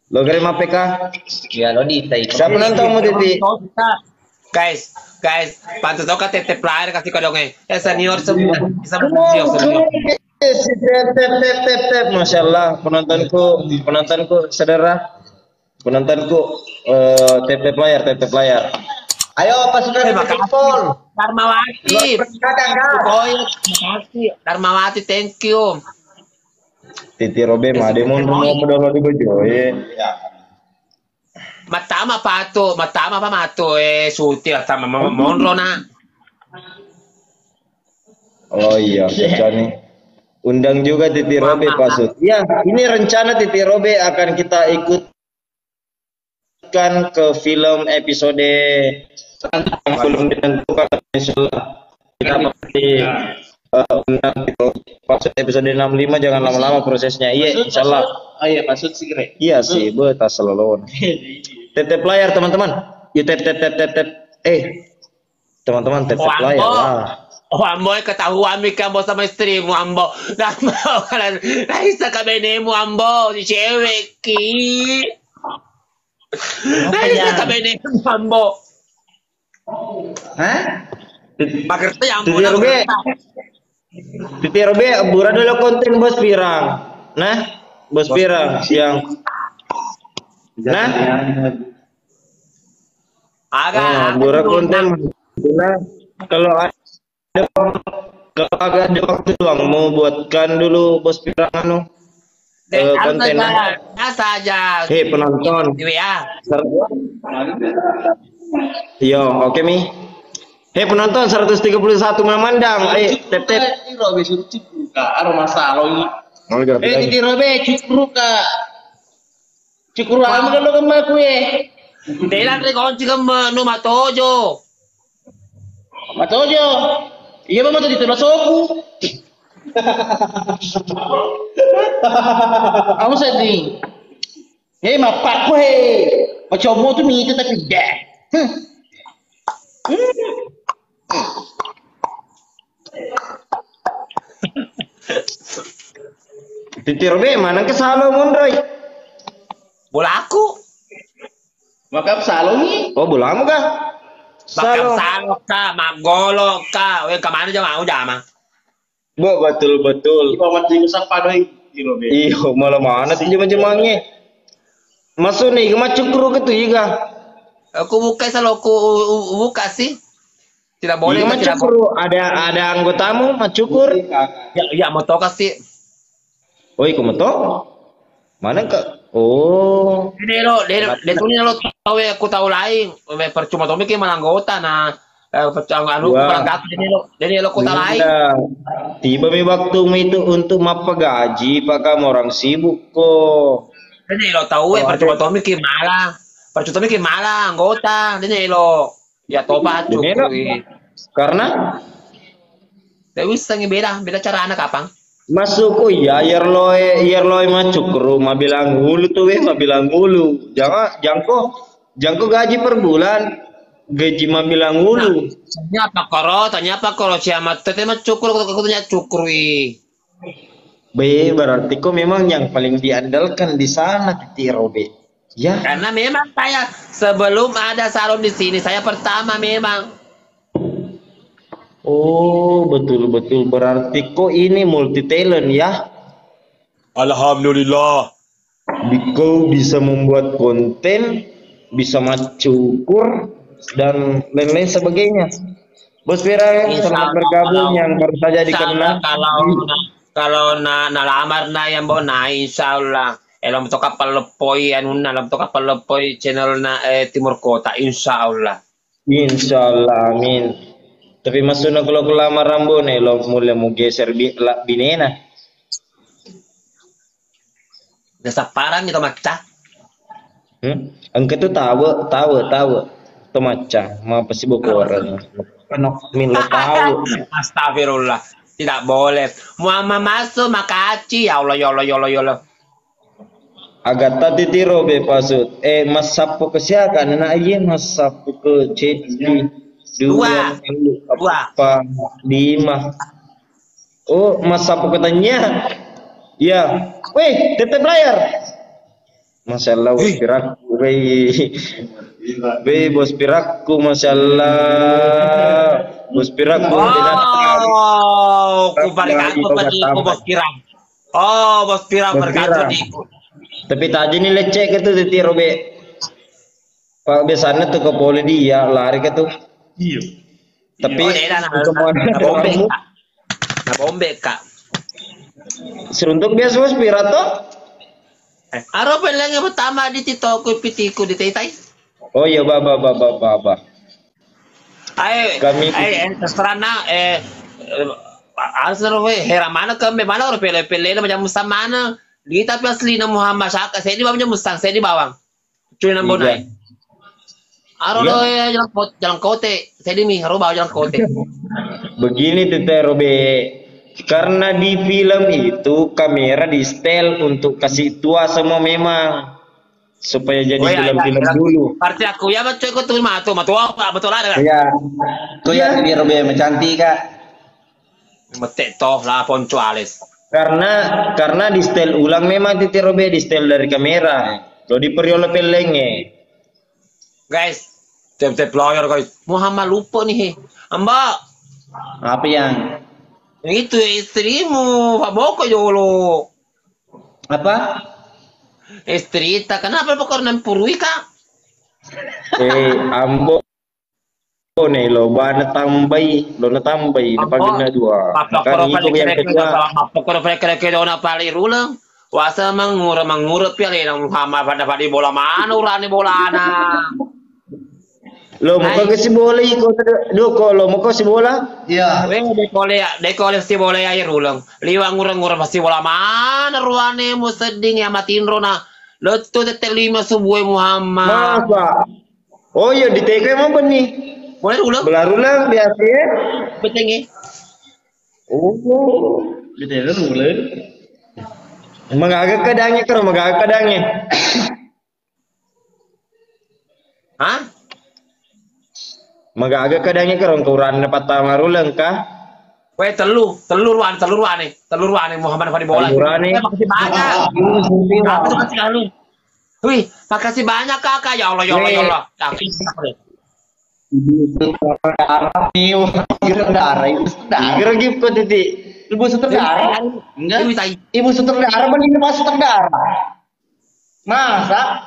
Logaritma PK. Ya lo di tay. Siapa nontonmu Titi? Guys, pantas ka tete player kasi ko dong senior semua, Come senior. on, tep. Masya Allah, penontonku saudara, penontonku tep layar. Ayo pasukan Makasih. Jepol. Darmawati. Pokoknya makasih. Darmawati, thank you. Titi Robe mah demon rumah pedolo di Bojo. Matama pa mato suti lah sama monro na. Oh iya, nih. Undang juga Titi Robe pasut. Ya, ini rencana Titi Robe akan kita ikutkan ke film episode yang belum ditentukan. Kita pasti undang gitu. Pasut episode 65 jangan lama-lama prosesnya. Iya, insyaallah. Oh iya, pasut sih kira. Iya sih, betas selalu. Tep layar teman-teman. Yuk tep. Teman-teman tep layar lah. Oh, ambo ketahuan mi kambo sama istrimu ambo. Nahisa kami nemu ambo si cewek ki. Nahisa kami nemu ambo. Hah? Magerti ambo. Titi Robe, bura dulu konten bos pirang. Nah, bos pirang yang nah, bura konten. Nah, kalau agak ada waktu luang mau buatkan dulu bos pirang konten saja. Hei penonton. Yo, oke mi. Hei penonton 131 memandang. Tep. Ini Robe suruh cipru ka, aro masalah ini. Titi Robe cipru ka. Cipru amo dulu kemana kue? Delan rekonci kemana no matojo. Matojo. Iya mama tadi tuh soku. Kamu sedih. Hei mapak kue. Macam tuh nih itu tapi dah. Titi Robe mana ke salo mondroy? Bola aku. Maka salo nih. Oh bolamu kah? Salo ka, magolo ka. Weh kemana aja mau jama? Betul. Ibu macam siapa doi di Robe? Iyo malah mana sih jema-jemangnya? Masuk nih ke macukru gitu iya. Aku buka selalu aku buka sih. Tidak boleh macukru. Ada anggotamu macukur? Ya mau tau kasih. Oh, iku meto? Mana kak? Oh. Ini lo tahu ya aku tahu lain. Percuma tuh mikir malah anggota nah. Percuma lu malah gatot ini lo kota lain. Tiba mi waktu itu untuk mapa gaji pak kamu orang sibuk kok. Ini lo tahu ya percuma tuh mikir malah anggota. Ini lo ya tobat cukup. Karena Dewi setengah beda cara anak apa? Masuk ya yerloy macukru ma bilang hulu tuh ma bilang hulu jangko gaji per bulan gaji ma bilang hulu tanya apa koro siapa tete mah cukur katanya cukuri berarti kok memang yang paling diandalkan di sana Titi Robe ya karena memang saya sebelum ada salon di sini saya pertama memang. Oh betul berarti kok ini multi talent ya. Alhamdulillah. Kau bisa membuat konten, bisa macukur dan lain-lain sebagainya. Bos Fira selamat bergabung yang baru saja dikenal. Kalau lamar na yang bawa na insyaallah. Elam to kapal lepoi lam to kapal lepoi channel na Timur Kota insyaallah. Insyaallah amin. Tapi masuk na kalau lamar rambone lo mulai mau geser binena. Desa parang itu macam. Angkat itu tahu. Itu macam mau pasti orang. Penok milo tahu. Astagfirullah. Tidak boleh. Muhammad masuk makaci ya Allah. Agak tadi tiro be pasut. Mas sapu ke siapa? Nana iya mas sapu ke CD. Dua, 4, 5. Oh, mas sapu katanya. Ya. Wih, tetep layar. Masalah bos piraku, bos piraku, masalah bos piraku. Oh, ku balik aku tadi ku bos pirang. Oh, bos pirang berkata di. Tapi tadi nih lecek itu titi robe. Pak biasanya tuh ke poli dia lari ke tuh. Iya. Tapi na bombe kak. Seruntuk biasa bos pirato. Aro pelengnya pertama di tito ku pitiku di taitai. Oh iya baba. Kami terserana asal hera mana kami mana orang pele macam musang mana di tapi asli na Muhammad Syaka saya di bawahnya musang saya di bawang cuy nambah naik aro jalan kote saya di mi aro bawa jalan kote begini tete robe. Karena di film itu kamera di setel untuk kasih tua semua memang supaya jadi film-film dulu. Berarti aku ya baca ikut tuh betul ada kan? Iya. Kau ya biar lebih mencantik kak. Metek toh lah ponco alis. Karena di setel ulang memang titik robe di setel dari kamera. Lo di periode pelengnya. Guys, tep lawyer guys. Muhammad lupa nih. Mbak. Apa yang? Itu istrimu, Pak Boko jolo. Apa? Istri tak kenapa pokok nan purui kak? Ambo nih lo bana tambai dipagina dua. Kan itu yang kedua. Pokok mereka ona pali rulang. Wasa mangurut pilih nang hama pada bola mana urani bolana. Lo mau ke si bola ikut doko lo mau ke si bola? Iya. Dekole si bola air ulang. Liwang ngurang pasti bola mana ruane mu seding ya matiin rona. Lo tuh tetep 5 subuh Muhammad. Masa? Oh iya di TK emang nih. Boleh ulang? Belar-ulang biasa ya. Betengi. Oh. Di TK ulang. Emang agak kadangnya Hah? Maga agak kadangnya kerong ukuran dapat tamarulang kah? Weh telur nih Muhammad Fadi bola. Makasih banyak. Aku tuh kasih lalu. Wih, makasih banyak kakak ya Allah. Kira gitu titi. Ibu sutradara? Enggak. Ibu sutradara mending pas sutradara. Masa?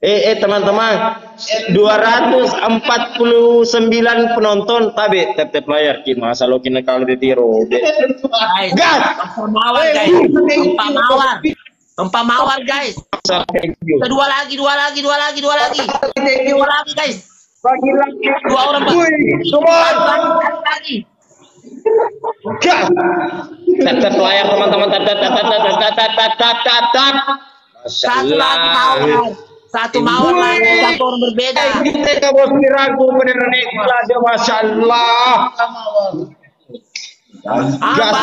Teman-teman 249 penonton tapi tep layar ki masa lo kena kalau ditiro gas empat mawar guys dua lagi guys dua orang lagi tep layar teman-teman satu mawar lagi, satu orang berbeda. Kita bos piraku beneran ada masalah.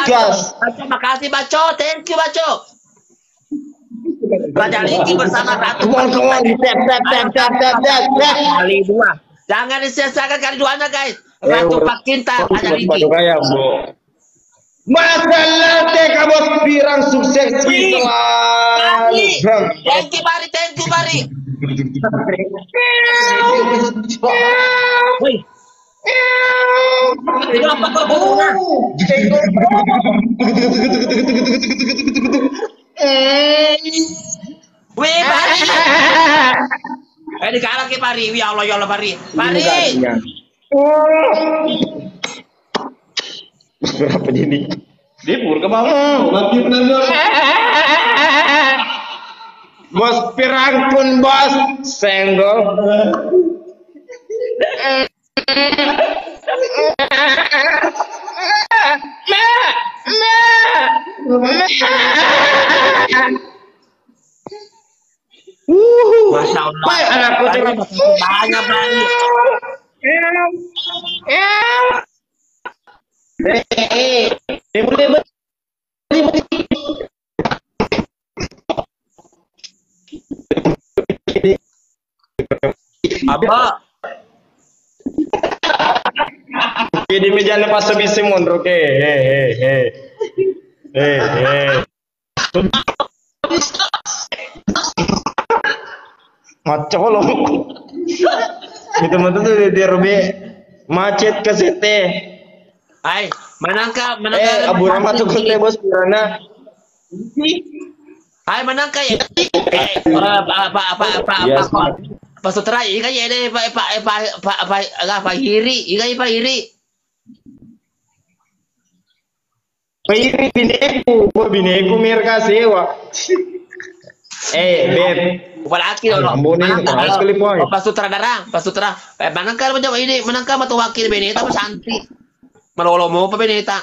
Gas. Makasih Baco, thank you Baco. Raja Liki bersama Ratu. Kali 2. Jangan disia-siakan kali 2-nya guys. Ratu Pak Cinta, Raja Liki. Masalah TK bos pirang sukses selalu. Thank you Bari. Wih. Kenapa kau bunga? Wih Bari. Dikalah ke Bari. Ya Allah Bari. Berapa ini? Dipur ke bawah. Bos pirang pun bos senggol. Masya Allah. Anakku banyak Bari. Apa? Di meja lepas sebisi mundur ke. Macolong. Itu betul tuh di Robe macet ke sete. Ay, menangka Abu Rahmat tuh ke bos pirana. Ay, menangka ya. Yes. Pak Sutra, ika ya deh Pak Hiri, ika Pak Hiri. Pahiri bineku mereka sewa. Beb. Palaki loh. Ambonin, keras sekali, Boy. Pak Sutradara, Pak Sutra. Menangka macam ini, menangka matu wakil Beneta Pak Santi. Malolo mo pa Beneta.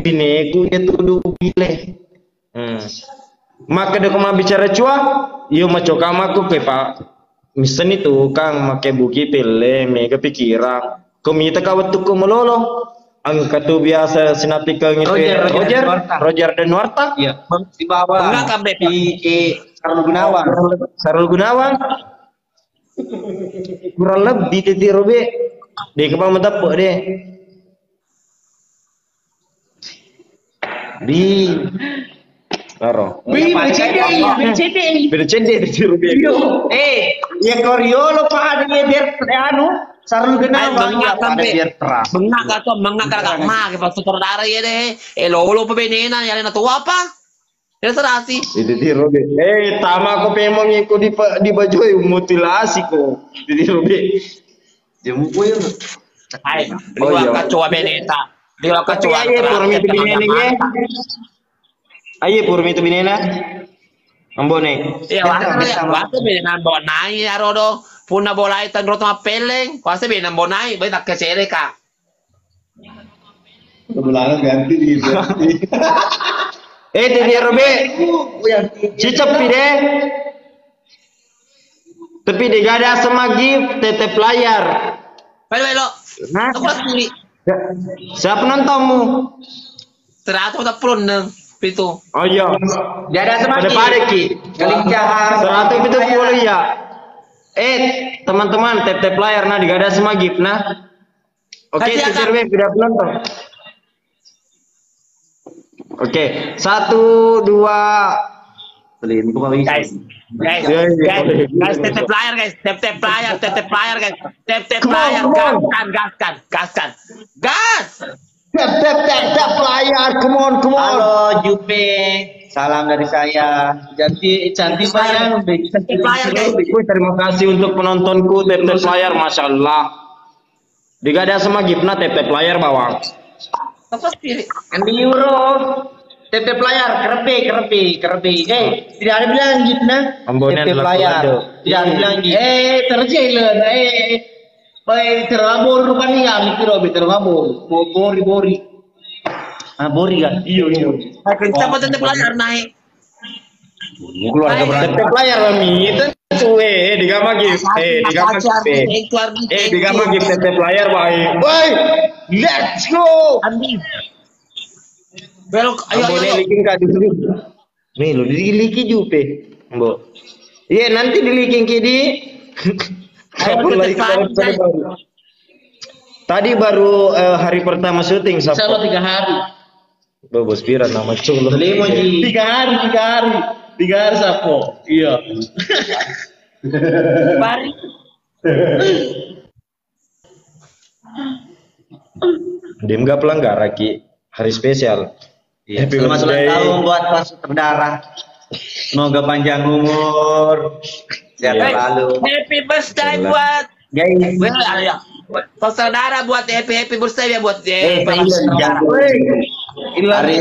Bineku itu dulu bile. Maka dia kemana bicara cua, yo maco kamaku ke Pak. Misen itu kang make buki pele, mega pikiran. Komita kawat tuku melolo. Angka tuh biasa sinapikal gitu. Roger dan Warta. Iya. Di bawah. Enggak kan Beb. Di Sarul Gunawan. Sarul Gunawan. Kurang lebih titik Robe. Dia kepala mentapuk deh. Di Laro. Bercende di Robe. Ya Koryolo Pak ada biar anu Sarul Gunawan Bengak kan Beb. biar terang. Bengak atau bengak kagak mah ke Pak Sutradara ya deh. Lolo pa Benena, ya na tua apa? Ya serasi. Itu di Robe. Tama ko pemong iko di bajoy mutilasi ko. Di Robe. Jemu ko yun. Ay, Oh, iya. liwa ka cua Beneta. Liwa ka cua. Aye purmi itu binene ye. Aye purmi itu binena. Ambone. Iya, waktu Benena bonai ya rodo. Puna bola itu roto mapeleng. Kuasa Benena bonai, baik tak kesere ka. Kebelangan ganti di Di Robe. Cicep pide. Tapi di gada semagi tetep layar. Pelo. Hah? Aku lagi Siapa nontonmu? 140 itu. Oh iya. Jada Pada semakin. pada ki. Kalincah. 170 ya. Teman-teman, tep layar nah digada semagip nah. Oke, Kasih teacher akan. web tidak penonton. Oke, 1 2 Beliin ko mawis. Guys, tetep layar guys, tetep layar guys, tetep layar, gaskan, gas. Tep layar, come on. Halo Jupe, salam dari saya. Cantik bayang, Tetep layar guys. Terima kasih untuk penontonku tep layar, masya Allah. Digada semagip nah tep layar bawang. Apa sih? Andi euro. Tetep layar, kerbe. Tidak ada bilang gitu nah. Ambonan Tetep laku layar. ado. Tidak ada bilang gitu. Terjelen. Baik terabur rupanya yang terabur. Bori. Ah, bori kan? Iya. Kenapa tetep layar naik? Keluarga Tep layar kami itu digamagip. Digamagip tep layar baik. Boy, let's go. Andi. Belok, ayo. Liking ka dulu. Nih lo diliki jupe, Mbok. Iya nanti diliking kidi. Kapan lagi kita baru. Tadi baru hari pertama syuting Insya Allah Sabtu. 3 hari. Bos Piran nama culo. 3 hari. 3 hari Sapo. Iya. Bari. Dia nggak pelanggar Ki. Hari spesial. Iya. Happy Selamat ulang birthday. tahun buat Pak Sutradara. Semoga panjang umur. Sehat Iya. selalu. Happy birthday buat saudara buat happy birthday ya buat Hari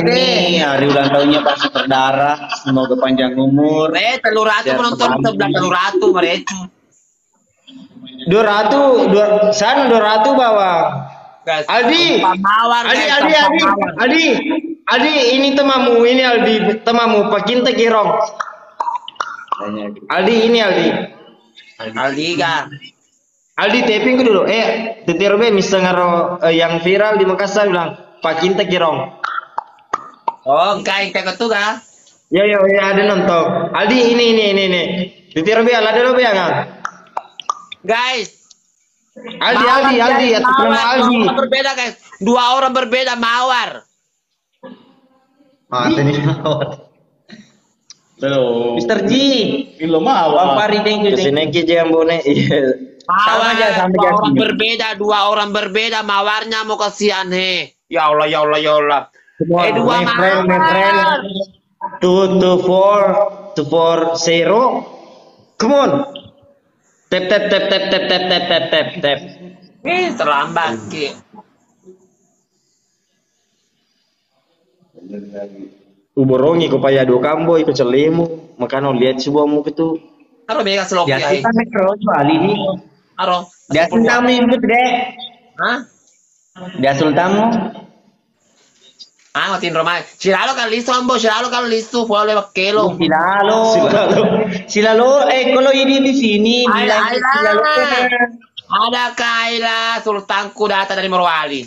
ini hari ulang tahunnya Pak Sutradara. Semoga panjang umur. telur ratu penonton sebelah telur ratu mereka. 200 bawang. Guys, Aldi. Pamawar, guys, Pamawar. Aldi, ini temamu, ini Aldi, temamu, pakinta kirong. Aldi, ini Aldi. Aldi kan. Aldi taping ku dulu. Tetirbe misengaro yang viral di Makassar bilang pakinta kirong. Oh, kayak tuh kan. Ya ada nonton. Aldi ini. Tetirbe ada lo kan? Guys, Aldi, atau nama Aldi. Dua orang berbeda guys. Dua orang berbeda mawar. Tenis mawar. Belum. Mr. G. Belum Bang mau. Pari, thank you. Kesini ki yang bone. Iya. Mawar, sama dua orang jadi. berbeda, dua orang berbeda mawarnya mau kasihan he. Ya Allah, ya Allah, ya Allah. Dua My friend. mawar. 224 Come on. Tap. Terlambat ki. Uborongi ko paya do kambo iko celemu. Makano lihat sebuah mu itu. Aro mega sloki Dia ai. kita metro Ali ini. Aro. Dia sultamu itu deh. Hah? Dia sultamu. Ah, matin romai. Silalo kan listo ambo, silalo kan listo, boleh bakelo. Silalo. Kalau ini di sini bilang Silalo. Ada Kaila, sultanku datang dari Morowali.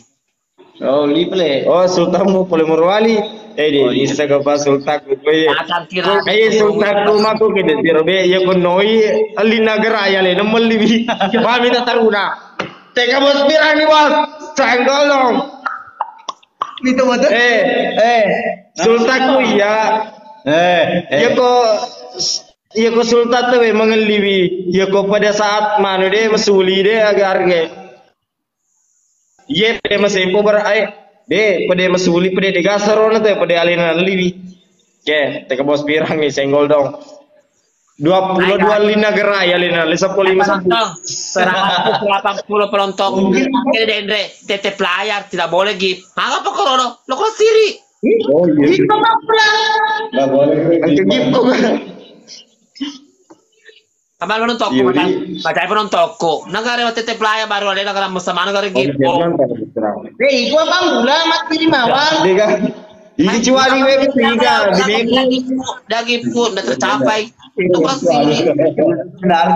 Oh, liple. Oh, sultanmu boleh morwali. Di isa ka pa sultanku ko ye. Datang kira. Sultanku mako ke de tirobe ye ko noi alinagara ya le namal libi. Ba minta taruna. Teka bos pirani bos. Sanggolong. Itu betul. Sultanku ya. Ye ko sultan tuh mangal libi. Ye ko pada saat manu de masuli de agar ke. Ye pada masepo bar pada masuli pada de gasarona tuh pada alina libi. Ke, teka bos pirang nih senggol dong. 22 lina gerai alina, 55 Penonton, 80 penonton. Ini Dendre, tete player tidak boleh gip. Apa korono? Lo kok siri? Oh iya. Nggak boleh. Angke gitu. Kamal penonton, macam penontonku. Negara tete player baru ada negara sama negara gip. Gua bang gula mat pilih mawar. Dega. Ini cuali we ketiga, bineka. Daging pun udah tercapai. Itu kok siri?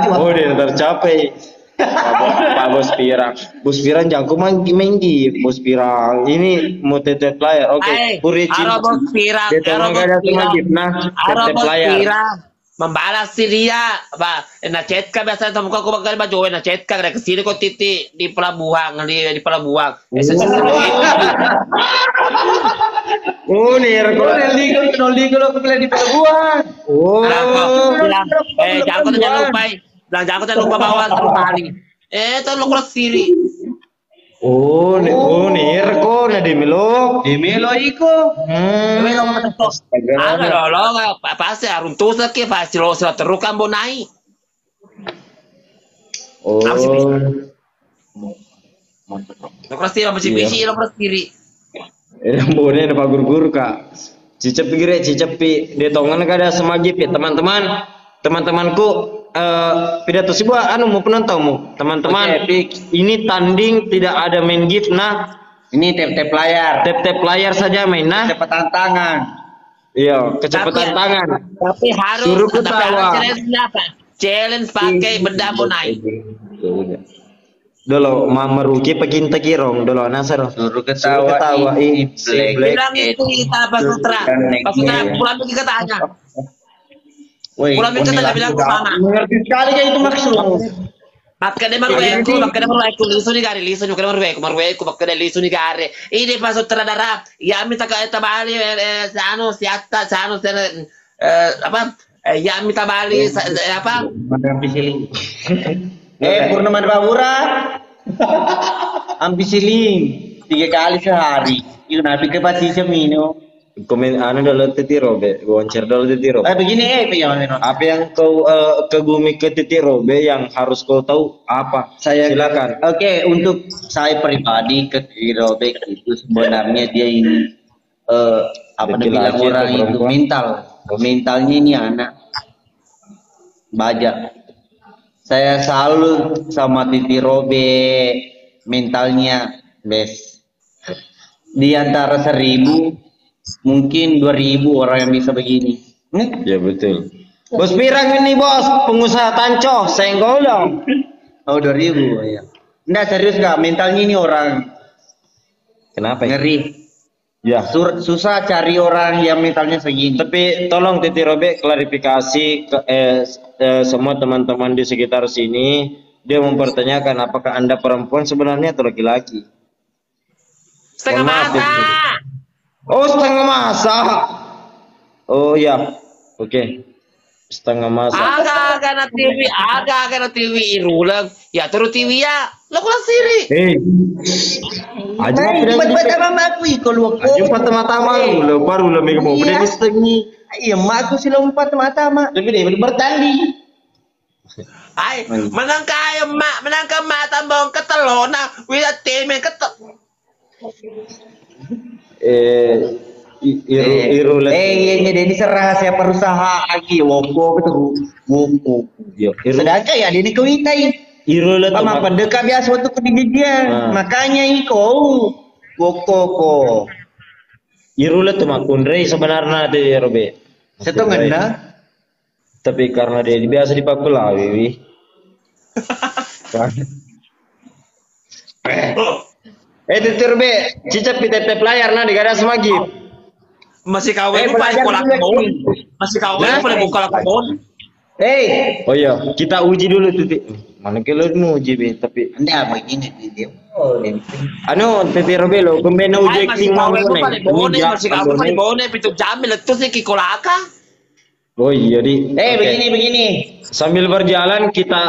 Oh, dia tercapai. Pak Bos Pirang. Bos Pirang jangko menggi. Bos Pirang ini mau tetep player. Oke, Puri Aro Bos Pirang. Dia tahu nggak ada sama Gipna. Aro Tetep Bos player. Pirang. Membalas si dia, apa? Nacetka biasa temukan aku bakal baju nacetka dari kesini kok titik di pelabuhan di pelabuhan. Oh, nih Kalau di pelabuhan. Oh. Jangan lupa bawa tali. Itu lo kurang siri. Oh, nih ko na demelo. Demelo iko. Pasti aruntus lagi pasti lo sudah terukan bonai. Oh. Lo kurang siri bisi lo kurang siri. Bone na pagur-gur ka. Cicep cicepi detongan kada semagi pi teman-temanku pidato sebuah mau penontonmu teman-teman. Ini tanding tidak ada main gift nah. Ini tap layar. Tap layar saja main nah. Kecepatan tangan. Iya, kecepatan tangan. Tapi harus Suruh ketawa. Challenge pakai benda bonai. Dolo merugi pekin tekirong dolo nasar. Suruh ketawa. Bilang itu kita Pasutra pulang pergi katanya. Pulang pergi katanya bilang ke mana? Mengerti sekali ya itu maksud. Makanya marueku lisu ni gari lisu nyukre marueku makanya lisu ni gari. Ini Pasutra darah. Ya minta ke tabali sano apa? Ya minta bali apa? Purnaman Bawura. Ampisiling 3 kali sehari. Itu nabi ke pasti semino. Komen dolo titirobe, wawancara dolo titirobe. Begini Apa yang kau kagumi ke titirobe yang harus kau tahu apa? Silakan. Oke, untuk saya pribadi ke titirobe itu sebenarnya dia ini apa dibilang orang itu mentalnya ini anak baja. Saya salut sama titirobe mentalnya best. Di antara 1000 mungkin 2000 orang yang bisa begini. Ya betul. Bos Pirang ini bos, pengusaha tanco, senggol dong. Oh 2000 ya. Enggak serius gak, mentalnya ini orang Kenapa? ngeri. Ya. Susah cari orang yang mentalnya segini. Tapi tolong titirobe klarifikasi ke semua teman-teman di sekitar sini. dia mempertanyakan apakah Anda perempuan sebenarnya atau laki-laki. Setengah Mohon maaf, mata. Oh, setengah masa. Oh ya, oke. Setengah masa. Agak na TV irulang. Ya terus TV ya. Lo kulang siri. Aja Cepat-cepat mama aku kalau aku. Aja pertama-tama lu baru lu mega mau Iya. beli setengah. Iya, mak aku sih lompat mata-mata. Tapi dia bertanding. Ay, menang kayo mak tambong ketelona. Wila temen ketel. Iru ini Denny rahasia perusahaan lagi. Woko betul. Woko. Sedangkan ya Denny kewitai. Iru lah Mama pendekat biasa untuk dia. Makanya iko. Woko ko. Iru lah tuh makundre sebenarnya deh Robe. Setengah na. Tapi karena dia biasa dipakai Wiwi. Titir be, cicap kita layar nah digada semagi. Masih kawin lupa sekolah kebon. Masih kawin lupa buka kebon. Oh iya, kita uji dulu titik. Mana kilo nu uji be, tapi Anda begini dia. Oh, anu titir be lo, pembina uji acting mau Masih kawin lupa bone pitu jam letus ni kikolaka. Oh iya di. Begini. Sambil berjalan kita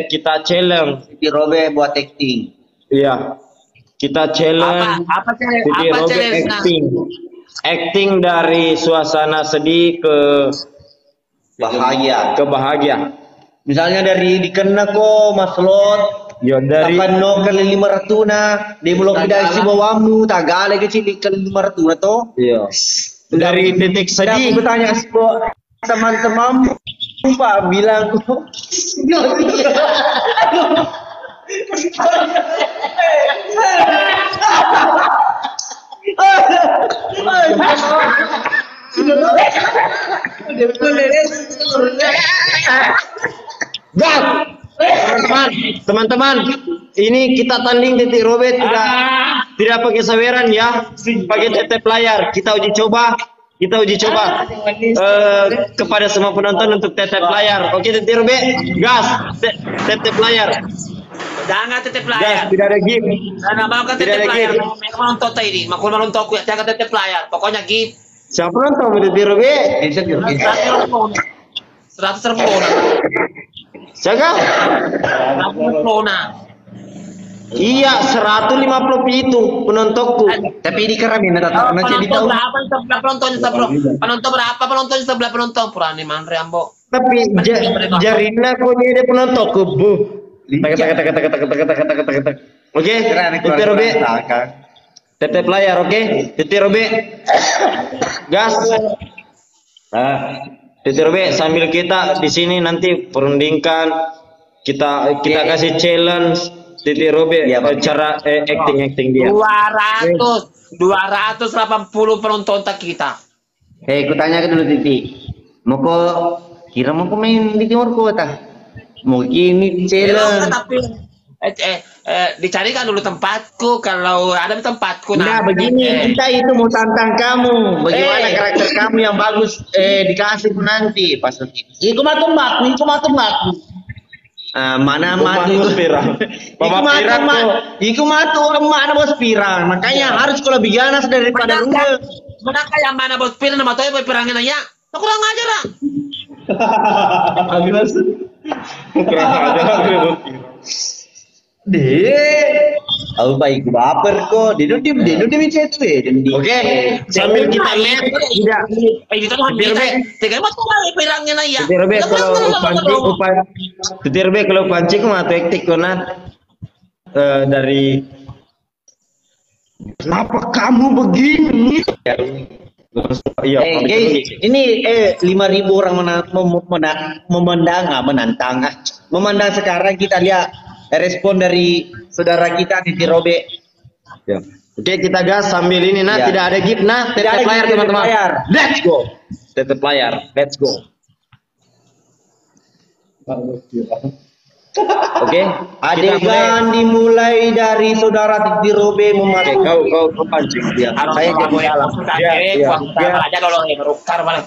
kita challenge. Di Robe buat acting. Iya. Kita challenge. Apa Jadi Robert acting dari suasana sedih ke bahagia. Misalnya dari dikena ko maslot. Ya dari Kapan no kali 500 na, di belum tidak si bawamu, tagale kecil kali 500 na to. iya. Dari titik sedih. Aku bertanya teman-teman Pak bilang kok teman-teman, ini kita tanding titik Robert tidak pakai saweran ya, pakai tetep layar. Kita uji coba kepada semua penonton untuk tetep layar. Oke titik Robert, gas tetep layar. Jangan tetep Gas, layar. tidak ada game. Nah, mau kan Tidak tetep ada layar. game. Mau nonton ini, mau nonton aku jangan tetep layar. Pokoknya gitu. Siapa nonton titik Robert? 100 terpona. Jaga? 100 terpona. Iya, 150 itu penontonku. tapi di keramin ada nanti di tahu. Berapa sebelah penontonnya sebelah penonton berapa penontonnya sebelah penonton purani manre ambo. Tapi jarina kok dia penontonku bu. Oke, titik Robe. Tetep layar, oke? Titik Robe. Gas. Titik Robe, sambil kita di sini nanti perundingkan, kita kasih challenge titik Robe cara acting dia. 280 penonton tak kita. Ku tanya dulu Titi. Mau kira mau main di Timur Kota? Mau gini challenge. Tapi dicarikan dulu tempatku, kalau ada di tempatku. Nah begini, kita itu mau tantang kamu. Bagaimana karakter kamu yang bagus dikasih nanti pas nanti. Iku matu mana matu pirang. Iku matu mana bos pirang. Makanya harus kalau biganas daripada enggak. Mana kayak mana bos pirang nama toy boy pirangin aja. Kurang ajar lah. Aku baik baper kok. Dia bicara itu Oke, sambil kita lihat Itu mah bisa. Tiga mah tuh pirangin aja. titik Robe kalau pancing mah taktik kona dari kenapa kamu begini? Iya. Ini 5.000 orang memandang sekarang kita lihat respon dari saudara kita di Robe. Ya. Oke, kita gas sambil ini Ya. tidak ada gift tetep ada layar gift, teman-teman. tetep layar. Let's go. Tetep layar. Let's go. Oke, Adegan dimulai dari saudara Titi Robe memasuki. Kau pancing dia. Saya jadi salah. Aja kalau merukar mana.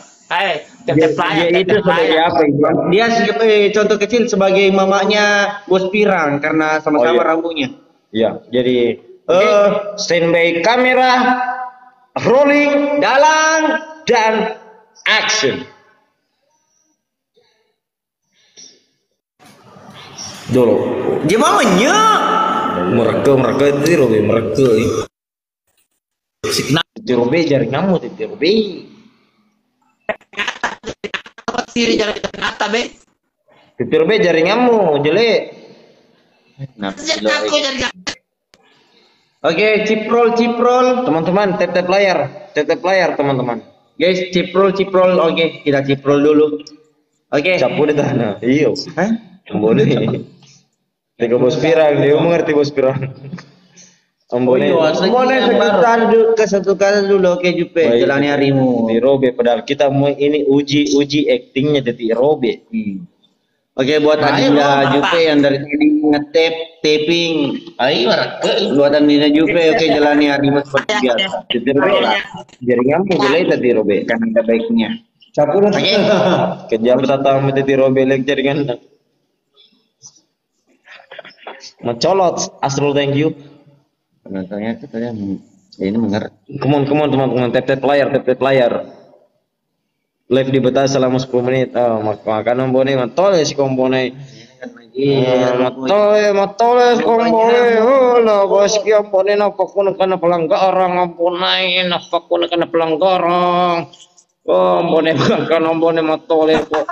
Tetep layak, Dia itu tetep sebagai layak. apa Iwan? Dia contoh kecil sebagai mamanya Bos Pirang karena sama-sama Oh, iya. rambutnya. Ya, jadi standby kamera, rolling, dalang, dan action. Dulu, Dia mamanya. mereka itu Robe, mereka. Itu Robe jaring kamu, itu Robe. Apa sih jalan ternyata be? Itu Robe jaring kamu, jelek. Sejak aku jadi Oke, ciprol. Teman-teman, tap layar, teman-teman. Guys, ciprol. Oke, kita ciprol dulu. Oke. Capu di tanah, iyo. Hah? Ambone. Tega bos pirang, dia mengerti bos pirang. Ambone. Ke satu kali dulu. Oke, Jupe. Baik. Jalani harimu. Di Robe, padahal kita mau ini uji actingnya di Robe. Oke, buat Adinda Jupe yang dari tadi ngetap, taping. ayo reke. Buat Adinda Jupe, oke jalani harimu seperti biasa. Di Robe lah. Jaring kamu jelek tadi Robe. Kan ada baiknya. Capu dah. Kejam tatang di Robe lek jaringan. Mencolot, Astro thank you. Penontonnya itu tadi ini mengerti. Come on teman-teman, tap layar. Live di Betah selama 10 menit. Makan Ambone, matole si Ambone. Matole si Ambone. Oh, lah bos ki Ambone napakun kana pelanggaran Ambone, napakun kana pelanggaran. Oh, Ambone kan Ambone matole kok.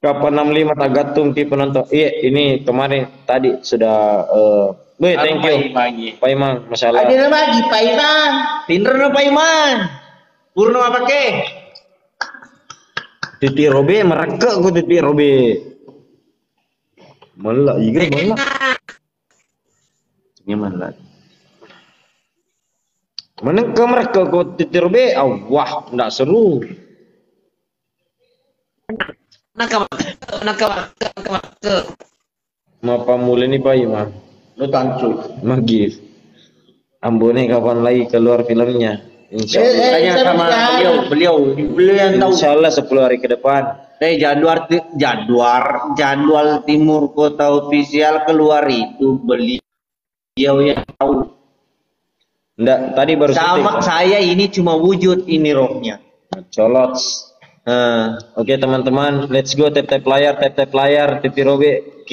Kapan 65 tagatung ti penonton. Iya, ini kemarin tadi sudah thank you. Pak Iman, masalah. Ada lagi Pak Iman. Pinter no Pak Iman. Purno apa ke? Titi Robe mereka aku Titi Robe. Malah iya malah. Gimana? Mana ke mereka aku Titi Robe? Wah, enggak seru. Nak Mapa mulai nih Pak Iman? Lu tancu. Magif. Ambone kapan lagi keluar filmnya? Insya Allah. Tanya sama beliau yang tahu. Insya Allah 10 hari ke depan. Jadwal Timur Kota official keluar itu beliau yang tahu. Enggak, tadi baru Sama syuting. saya ini cuma wujud ini rohnya. Colot. Oke teman-teman, let's go tap layar, Titi Robe.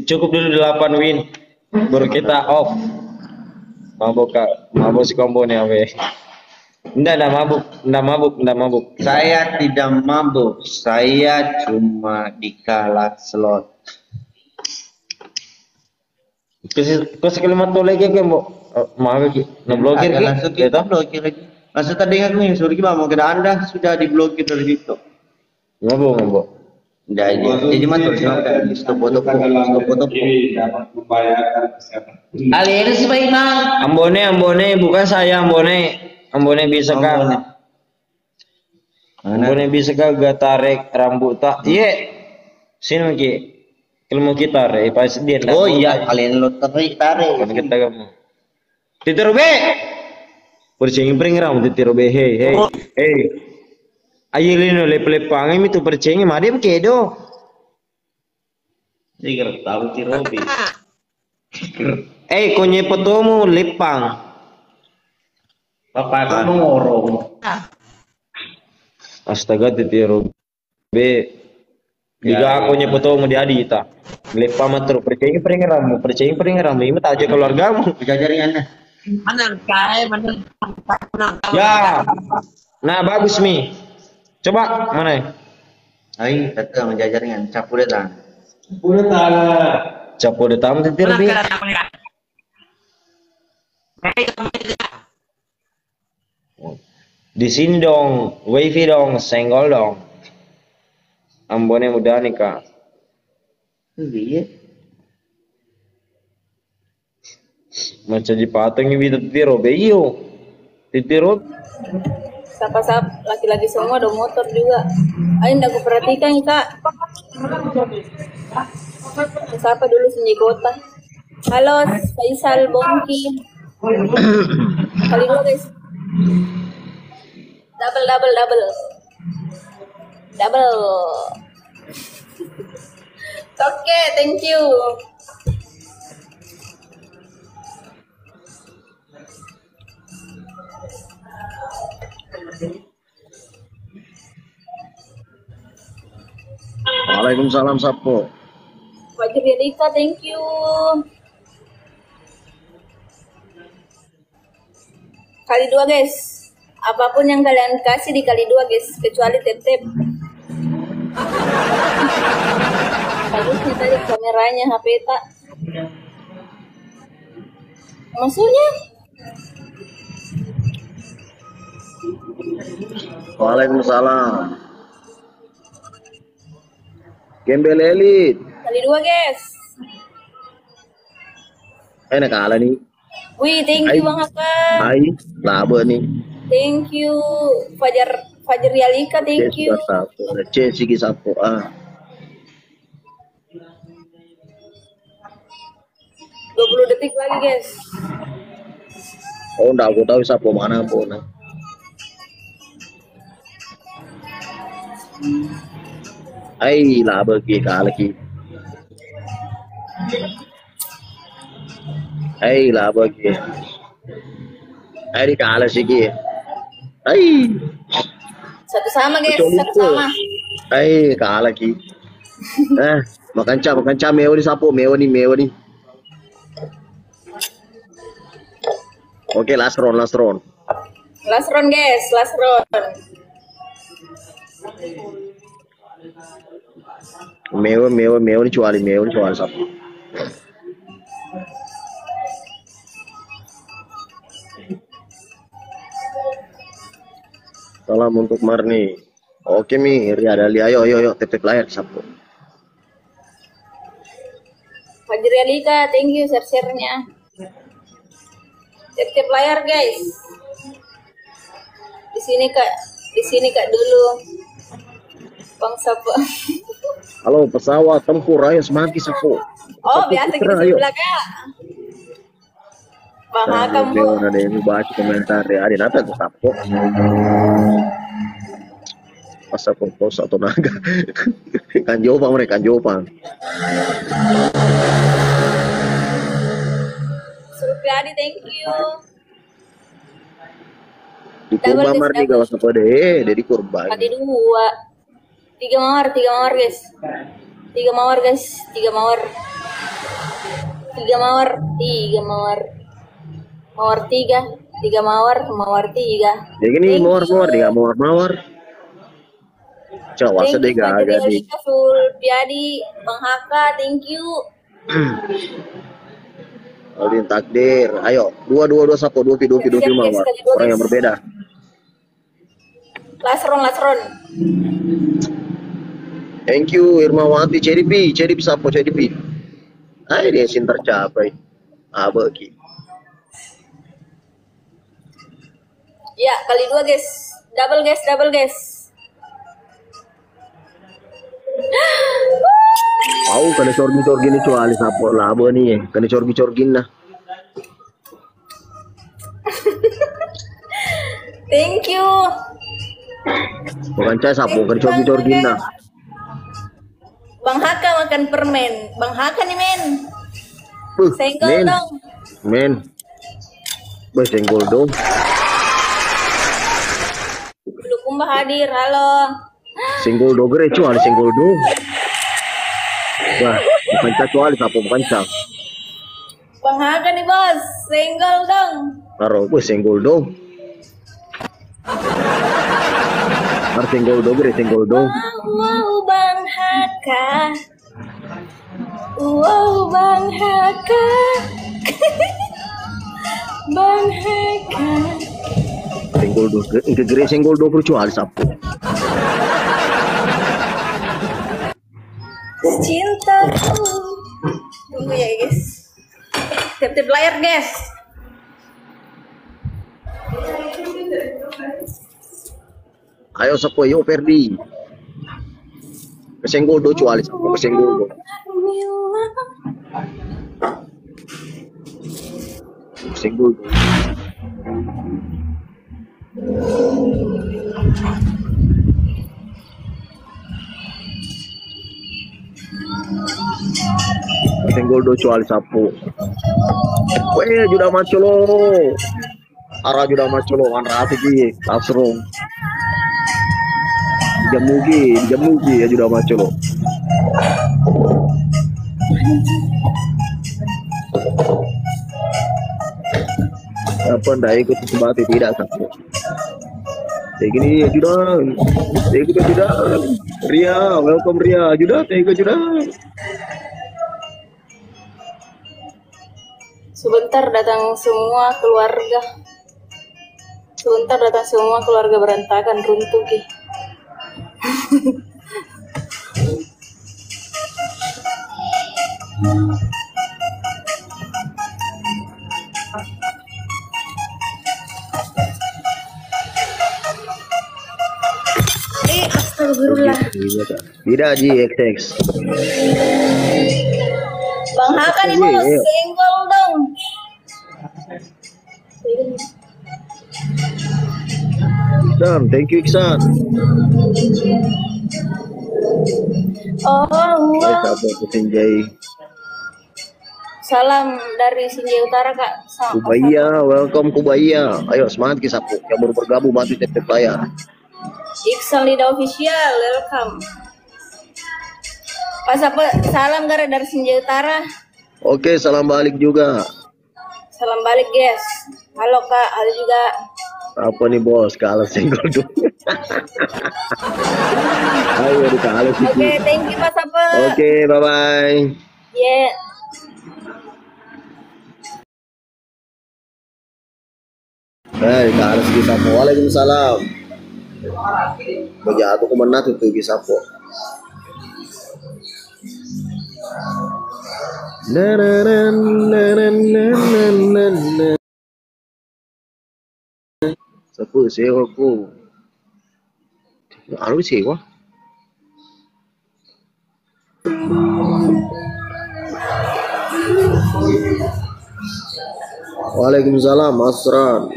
Cukup dulu 8 win. Baru kita off. Mabuk si combo nih awe. Enggak mabuk. Saya tidak mabuk, saya cuma dikalah slot. Kau sekalimat tuh lagi kan, Mbok? Mau ki, ngeblokir ki? Langsung kita blokir lagi. Langsung tadi aku nih, suruh gimana mau kira Anda sudah diblokir dari situ. Ngomong. Jadi mantul stop foto. dapat membayarkan kesehatan. Ali ini sih Pak Imam. Ambone, bukan saya Ambone bisa kah? Ambone bisa kah gak tarik rambut tak? Iya. Sini ki. Ilmu kita pas dia. Oh iya, kalian lo tarik. Kan kita kamu. Titi Robe. Percengin rambut Titi Robe. Hey. Ayo lino lep-lepang itu percengin madem kedo. Iya, tahu Titi Robe. Konye potomu lepang. Bapak kamu ngorong. Astaga Titi Robe. Jika aku nyepoto mau diadi ta. Lepa matru percaya rambut ini tak aja keluargamu. Bisa jaringannya. mana kaya mana. Ya. Nah, bagus Mi. Coba mana? Ayo, kita menjajaringan capu datang. Udah tanah. Capo de tam Titi Robe. Di sini dong, wifi dong, senggol dong. Ambone mudah nih Kak. Iya. Macam di pateng ini Titi Robe iyo. Titi Robe. Sapa-sap laki-laki semua ada motor juga. Ayo ndak perhatikan Kak. Sapa dulu Sunyi Kota. Halo Faisal Bongki. Kali dulu guys. Double. Double. Oke, thank you. Waalaikumsalam Sapo. Fajar Rika, thank you. Kali 2 guys. Apapun yang kalian kasih dikali 2 guys, kecuali tap-tap. Bagusnya tadi kameranya HP tak. Maksudnya? Waalaikumsalam. Gembel elit. Kali 2 guys. Enak kalah nih. Wih, thank you Bang Haka. Hai, laba nih. Thank you Fajar Yalika, thank you. Sigi Sapo. 20 detik lagi guys. Oh, enggak aku tahu Sapo mana pun. Hai, laba ki kalah ki. Hai, laba ki. Hai, kalah sigi. Hai. Satu sama guys, satu sama. Hai, kalah ki. Makan ca meo ni Sapo, meo ni. Oke, last round. Last round guys, last round. Meo ni cuali Sapo. Salam untuk Marni. Oke Mi, ada ayo tep layar Sapo. Fajar Yalika, thank you share-nya. Tip layar guys. Di sini kak dulu. Bang Sapo. Halo pesawat tempur ayo semangki Sapo. Oh biasa kita sebelah kak. Bang Haka bu. Ada yang baca komentar ya. Ada apa tuh Sapo? Masa pos atau naga? Kan Jopang mereka Jopang. Surpiadi, thank you. Di kurban mar di gawas apa deh, dari kurban. Kali 2. 3 mawar guys. 3 mawar guys, 3 mawar. Mawar 3, 3 mawar 3. Jadi ini mawar. Coba sedih gak di. Surpiadi, Bang Haka, thank you. Alvin takdir, ayo 2 Sapo 2 mawar. Orang yang berbeda. Last round. Thank you Irmawati CDP Sapo CDP. Ayo dia sin tercapai. Abaki. Ya, kali 2 guys. Double guys. Au kena corgi ni cuali Sapo laba nih. Kena corgi lah. Thank you. Bukan saya Sapo kena corgi lah. Bang Haka makan permen. Bang Haka nih men. Senggol dong. Men. Senggol dong. Bulukumba hadir, halo. Senggol dong gere cuali senggol dong. Wah, bukan cuali Sapo bukan cak. Bang Haka nih bos, senggol dong. Taruh senggol dong. Harus senggol dong. Wow, Bang Haka. Bang Haka. Senggol dong, gere senggol dong bercuali Sapo. Cintaku. Tunggu ya guys. Tip layar guys. Ayo Sapo yo Ferdi. Kesenggol do cuali Sapo kesenggol do. Kesenggol do. Senggol do cual sapu. Weh juda macho lo. Ara juda macho lo an rati ki asrong. Jamugi ya juda macho lo. Apa ndak ikut sebati tidak sapu. Kayak gini ya juda. Tega juda. Ria, welcome Ria. Juda, tega juda. Sebentar datang semua keluarga. Sebentar datang semua keluarga berantakan runtuh ki. Astagfirullah. Tidak Ji XX. Bang Hakan ini mau senggol dong. Iksan, thank you Iksan. Oh, wah. Sinjai. Salam dari Sinjai Utara Kak. Kubaya, welcome Kubaya. Ayo semangat ki sapu. Yang baru bergabung bantu tetep layar. Iksan Lida Official, welcome. Pas apa? Salam gara dari Sinjai Utara. Oke, salam balik juga. Salam balik guys. Halo Kak, halo juga. Apa nih bos? Kalah senggol dulu. Ayo dikalah sih. Oke, thank you Mas Apa. Oke, bye bye. Yeah. Hai, kalah sih sapu. Waalaikumsalam. Bejatuh kemana tuh Gisapo. Sapu sewa ko. Ano sewa? Waalaikumsalam Asran.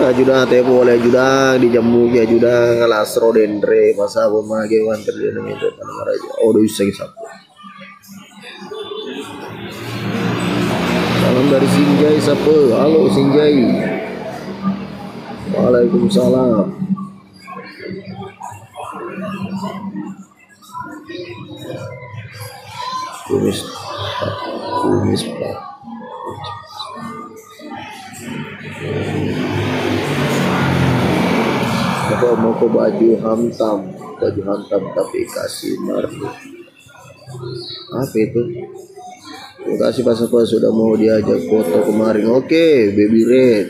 Ajudan teh boleh ajudan di jamu ya ajudan lasro dendre masa pemage wan terjadi itu tanah raja oh bisa sapu. Salam dari Sinjai sapu. Halo Sinjai. Waalaikumsalam. Kumis Pak. Bapak mau ke baju hantam tapi kasih marni. Apa itu? Terima kasih Pak Sapa sudah mau diajak foto kemarin. Oke, Baby Red.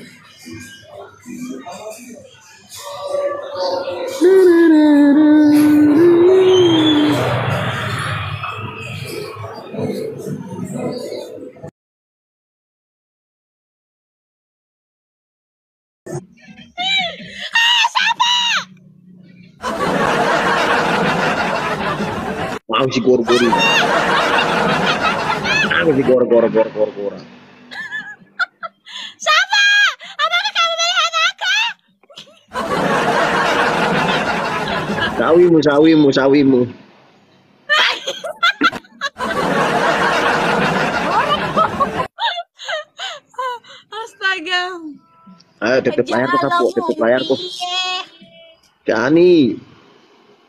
Mau si gor-gori. Aku si gor-gor. Siapa? Apakah kamu melihat aku? Sawimu. Astaga. Ayo tetep layar kok. Kani.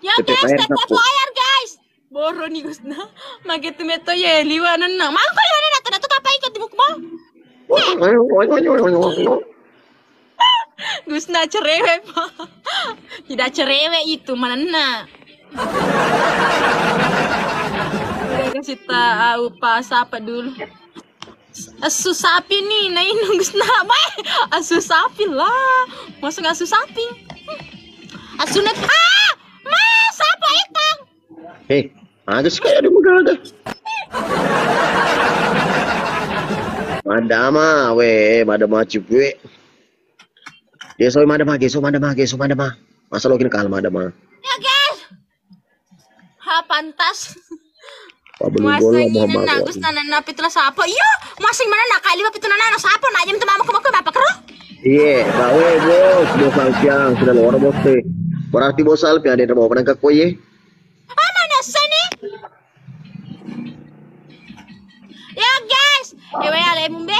Ya guys, tetep layar guys. Boro nih Gusna. Magetu meto ya liwanan na. Mangko liwanan na to apa ikut tibuk mo? Gusna cerewe pa. Tidak cerewe itu mana na. Udah kasih tahu pas apa dulu. Asu sapi nih, nah ini Gusna. Asu sapi lah. Masuk asu sapi. Asu net. Mas apa itu? Ada sih kayak ada muda. Madama, madama cipu. Dia soal madama. Masa lo kini kalah madama. Ya guys. Pantas. Masing ini nagus nana pitulah siapa? Iya, masing mana nak kali pitulah nana siapa? Nak jam tu mama kemaku apa kero? Iya, bawa bos, 2 siang sudah luar bos teh. Berarti bos Alpi ada yang mau penangkap koye. Mana sini? Ya guys, ewe ale mumbe.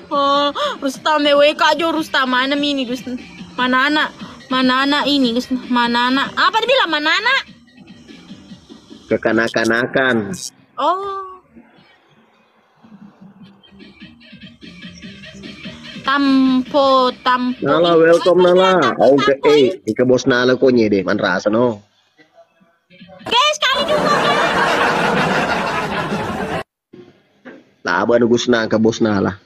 Oh, Rustam ewe kajo Rustam mana mini Gus? Mana anak ini Gus? Mana anak? Apa dibilang mana anak? Kekanak-kanakan. Oh. Tampo. Nala welcome Nala. Oke, ika bos Nala konye deh, man rasa no. Guys, kali dulu guys. Laba nu Gusna ka bos Nala.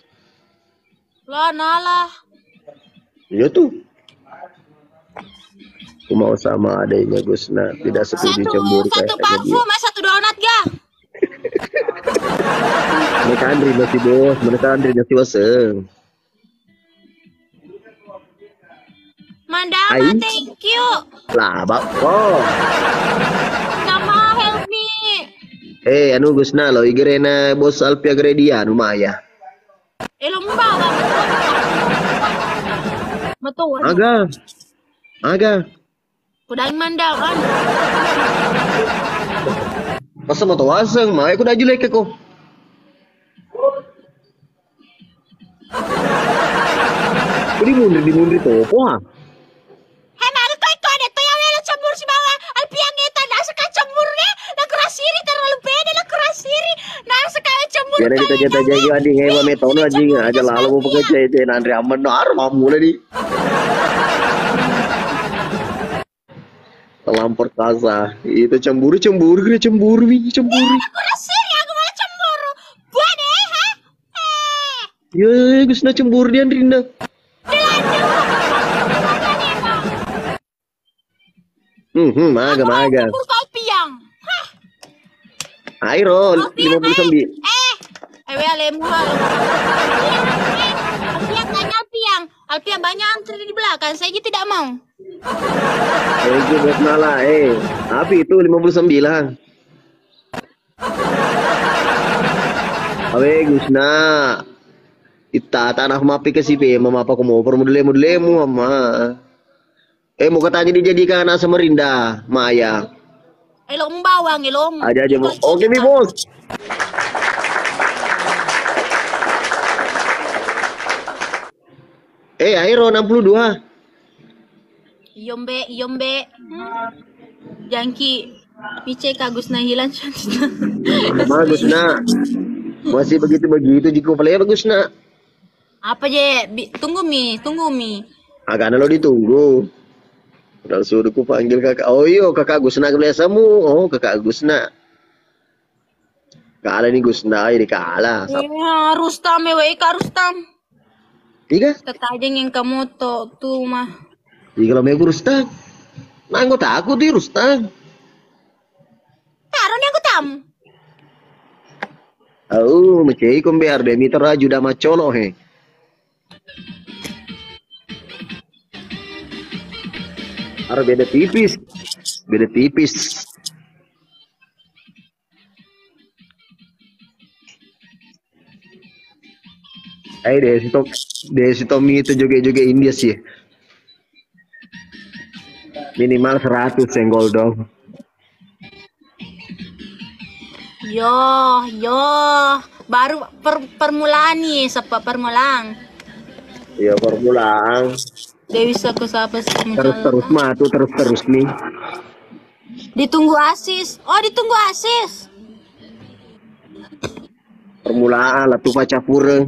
Lah Nala. Iya tuh. Aku mau sama adanya Gusna, tidak setuju cemburu Satu kayak parfum, satu donat ga? Mereka Andri masih bos, mereka Andri masih waseng. Mandama, Ai. thank you. Lah, oh. Mandama, help me. Anu Gusna lo igerena bos Alpi agredia anu maya. Lumba ga? Betul. Aga. Kudaing mandang kan? Masa mau waseng, maya ku dah jelek ko. Dimundur topo ha. Hei, malu kau ada tuh yang ada cembur si bawah. Alpiang kita nak suka cembur deh. Nak kerasiri terlalu pede, nak kerasiri. Nak sekali cembur. Jadi kita jata jadi adi ngewa meton aja aja lalu mau pakai cete Andri aman nar mamu lagi. Terlampar kasa. Itu cemburu. Kerasiri aku malah cemburu. Buat deh, ha? Ya, Gusna cemburu dia Andrinda. Maga. Cembur kau piang. Airo 59. Ewe alemu hal. Alpiang tanya Alpiang. Alpiang banyak antri di belakang. Saya tidak mau. Itu buat Nala, Api itu 59. Awe Gusna. Ita tanah mapi ke sipe, mama apa mau permodele-modelemu mama. Mau katanya dijadikan anak Samarinda, Maya. Elong bawang, elong. Aja mau. Oke, Mi Bos. Airo 62. Iyombe. Jangki. Pice kagus na hilang. Gusna. Masih begitu jika pelaya Gusna. Apa je? Tunggu mi. Agak lo ditunggu. Udah suruh ku panggil kakak. Oh iya kakak Gusna kebelasamu. Oh kakak Gusna. Kalah nih Gusna ini kalah. Ya, Rustam Rustam. Iya? Kakajeng yang kamu tuh mah. Iya kalau mau Rustam. Nanggo takut di Rustam. Taruh aku tam. Oh, macam kau biar demi teraju dah macolo he. Harus beda tipis. Desi Tommy itu joget-joget India sih. Minimal 100 senggol dong. Yo. Baru permulaan nih, permulaan. Iya, permulaan. Dewi aku siapa sih? Terus nih. Ditunggu asis. Permulaan lah tuh baca pura.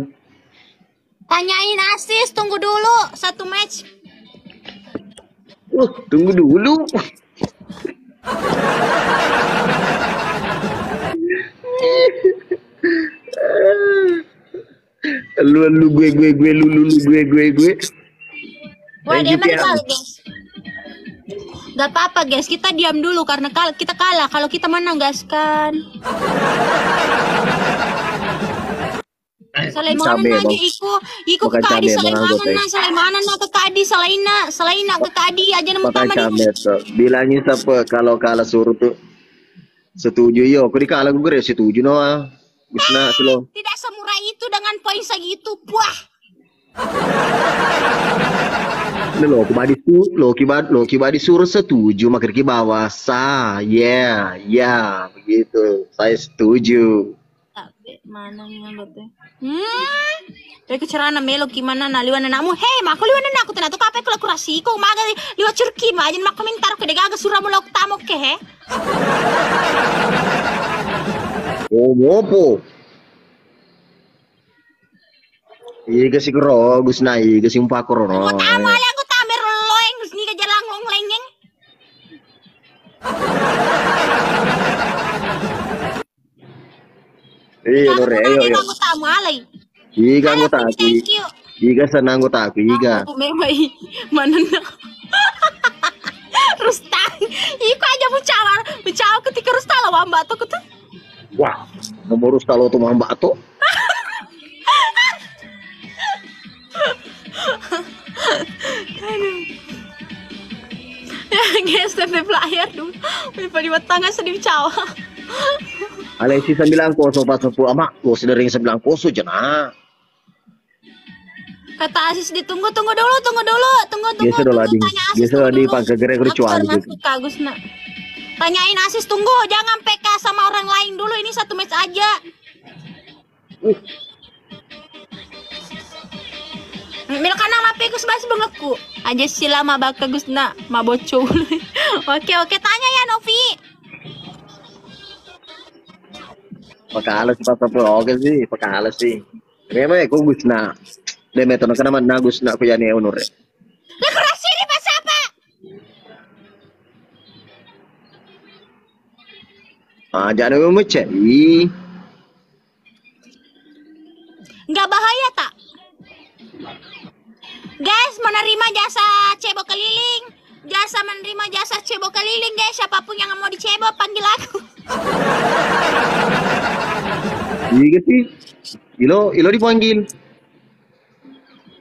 Tanyain asis, tunggu dulu 1 match. Tunggu dulu. Lu gue. Wah, dia menang guys. Gak apa-apa guys, kita diam dulu karena kita kalah. Kalau kita menang gaskan. Salaimanan aja iku ke kadi salaimanan na ke kadi salaina ke kadi aja nama taman. Bilangnya siapa kalau kalah suruh tuh setuju yo. Kau dikalah gue setuju no. Gusna selo. Tidak semurah itu dengan poin segitu, puah. Ini lo kiba disuruh setuju makir ki bawah ya begitu. Saya setuju. Tapi mana yang lote? Dari kecerana melo gimana na liwan namu? Hei, mako liwan na aku tenato kape kula kurasi ko maga liwa curki ma ajan mako mintar ko degaga suramu lok tamok ke he. Oh, mopo. Iga si kro, gus na iga si umpakro no. Ko tamo ala ko tamer loeng gus ni ka jalang long lengeng. Iya, lore, yo. Aku tamo alay. Iga mo taki. Thank you. Iga senang ko taki, iga. Aku memang mana na. Rustang, iko aja bucawa ketika Rustala wamba to kutu. Wah, nomor kalau tuh mbak tuh. Guys, tapi player dulu. Lupa di tangga sedih cawa. Alexi 9 koso pas 10 amak, lo sedering 9 koso jena. Kata Asis ditunggu dulu. Biasa dulu lading. Biasa lading pangke gerek ricuan gitu. Kagus nak. Tanyain Asis tunggu, jangan PK sama orang lain dulu, ini satu match aja. Mil kanang lape kus bas bengeku. Aja sila ma bagus na, ma bocol. Oke, tanya ya Novi. Pakalas pas 10 oke sih, pakalas sih. Memang aku gus na. Demeto na naman nagus na ko yan ni honor. Lah kurasi ini pas apa? Jangan mau mencari. Nggak bahaya tak? Guys, menerima jasa cebok keliling. Menerima jasa cebok keliling guys. Siapapun yang mau dicebok panggil aku. Iya sih. Ilo dipanggil.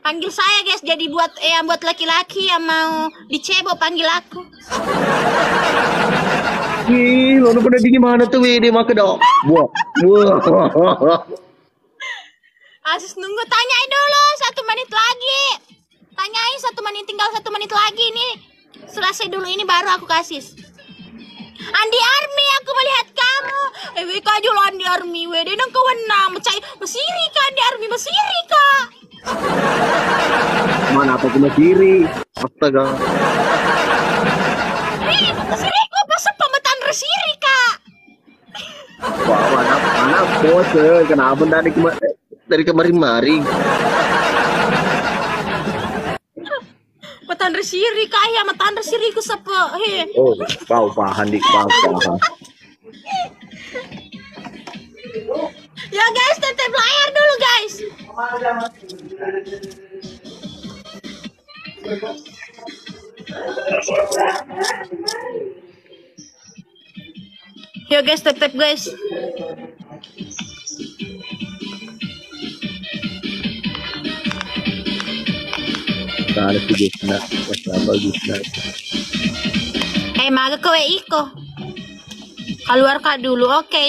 Panggil saya guys, jadi buat laki-laki yang mau dicebok panggil aku. Lo pada di mana tuh wede maka dong. Buah. Asis nunggu, tanyain dulu 1 menit lagi. Tanyain 1 menit, tinggal 1 menit lagi nih. Selesai dulu ini baru aku kasih. Andi Army, aku melihat kamu. WK aja lo Andi Army, wede nang kawenang. Mesiri ka Andi Army, mesiri ka. Mana apa cuma kiri? Astaga. Mesiri ko pas pemetaan resiri ka. Wah, mana pose? Kenapa dari kemarin-marin? Metan resiri ka ya, metan resiri ku sapa. He. Oh, bau pahan dik bau pahan. Ya guys, tetep layar dulu guys. Yo guys, tetep guys. Kalau sih guys, bagus nah. Maga kowe iko. Keluar kak dulu, oke.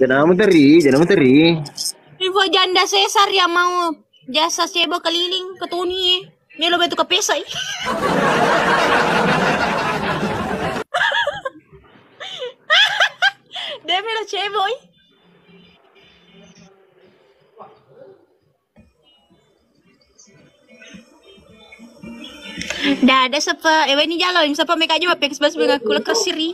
Jangan menteri. Info janda Cesar yang mau jasa cebok keliling ke Tony. Ini lo betul ke pesa. Demi lo cebok. Dah ada siapa? Ini jalan. Siapa mereka aja mapek sebab mengaku lekas siri.